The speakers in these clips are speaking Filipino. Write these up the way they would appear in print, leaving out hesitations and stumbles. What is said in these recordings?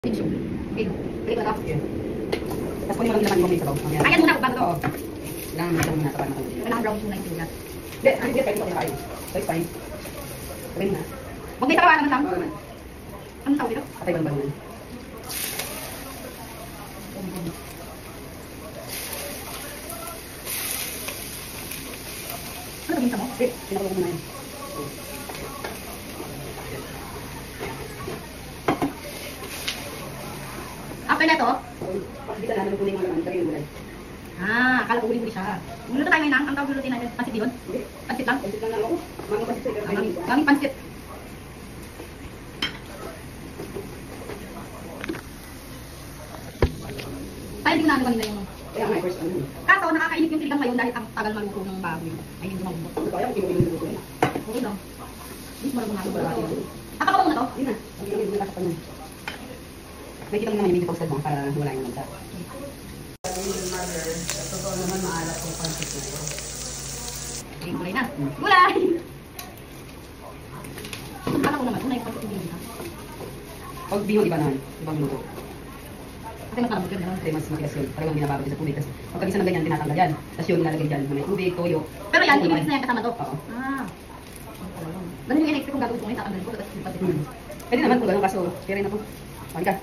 Okay. Play ko na to. Tapos kunin mo lang naman yung sabaw. Ayan muna bago to. Kailangan mo lang muna ito para matulog. Kailangan brown muna yung tula. Hindi, pwede ko kayo. So it's fine. Sabihin mo na. Huwag may sabawa naman, Sam. Oo naman. Anong tawag dito? Patay bang naman. Ano gawin sa mo? Sige, pinakulo ko muna yun. After na ito, pakita namin kunin mo naman, yung gulay. Akala ko huli siya. Luluto tayo ngayon ang tawag lulutin natin. Pansit yun? Pansit lang? Pansit lang ako. Mga pansit sa'yo. Kaming pansit. Tayo din namin kanina yung... Kaya nga, first ano. Kaso, nakakainip yung tiligang ngayon dahil ang tagal maluto ng baboy. Ay, hindi mabubot. Kaya kung kinuha yung luto na. Okay lang. Hindi mo lang natin ba? Akala ko muna to? Hindi na. Hindi na kasap na. May kita mo naman yung video posted mo para wala yung nagsa. Yung mother, totoo naman maalat yung pansit ko. Okay, gulay na. Gulay! Akala ko naman, una yung pansit yung pag bihon, iba naman. Ibang luto. Kasi mas malambot yun, kasi mas matigas yun. Talagang binabago sa tubig. Tapos pagkabisa ng ganyan, tinatanggal yan. Tapos yun, nilalagay dyan. May tubig, toyo. Pero yan, i-mix na yan kasama to? Oo. Ganun yung in-expect kong gagawin ko ngayon, tatanggalin ko. Tapos yung pansit. Pwede naman kung gano'n, kaso kaya rin ako. Mali ka.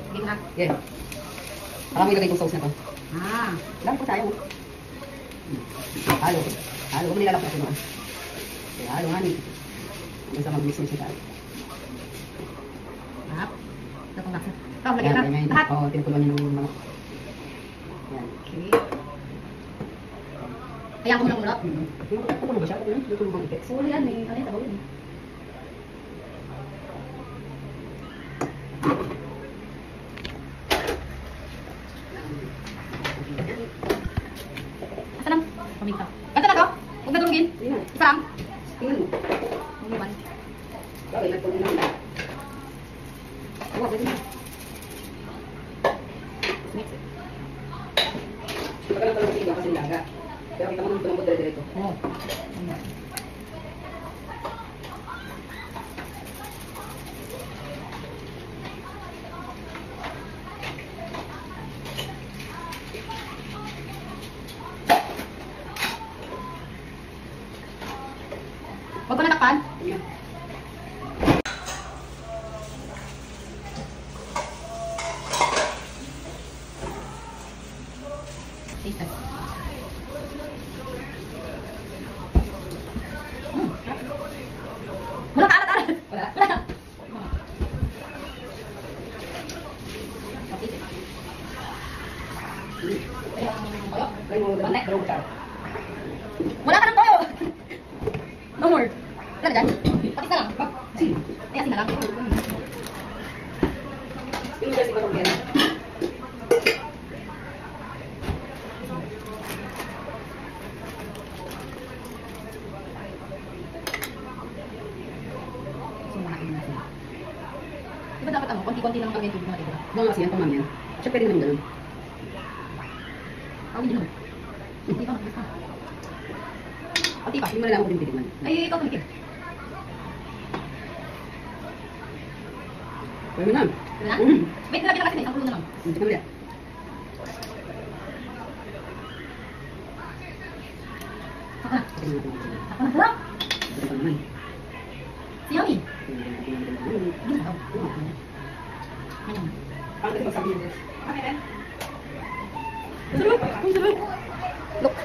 Sige na. Yeah. Alam mo ilagay kong sauce na to. Alam ko tayo. Halo. Halo. Huwag mo nilalap natin mo. Okay, halo nga ni. Hanggang sa mag-mix-mix na tayo. Ito pong laksa. Ito, lagyan na. Lahat. Oo, tinutuloy niyo yung mga. Yan. Okay. Kaya ako muna kumulot. Ano ba siya? Tutulog ang ipit. Suli yan. May ano yung tabaw yun. Asa lang? Pamigta. Asa na to? Huwag na tulungin? Isa lang? Tingnan mo. Huwag okay, nagpulong lang. Huwag, pwede na. Mix it. Pagka lang pala siya kasi nilaga. Pero kita mo nang tulong ko dire-direto. Oo. Huwag ko natakpan. Taste test. Wala ka alat-alat. Wala. Wala. Wala ka ng toyo. No more. Wala na dyan. Patis na lang. Asin. Ay, asin na lang. Yung kasi ba itong pera? Diba dapat ano? Konti-konti lang kami yung tubig na matibura. Oo nga kasi yan, pamam yan. Siya pwede naman ganun. Tawag din naman. Hindi pa mag-gusto. Pati pa, hindi mo na lang ako din pitigman. Ay, ikaw tumikid. Pwede mo na. Pwede na? Wait, nilagyan na kasi isang pulo na lang. Hindi ka ulit. Saka na. Saka na, sarap. Saka na naman. Si Yami. Hindi na daw. Ano? Paano kasi magsabi niya? Okay, then. Sarap. Ang sarap. Look.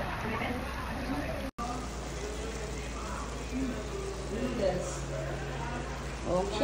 Okay.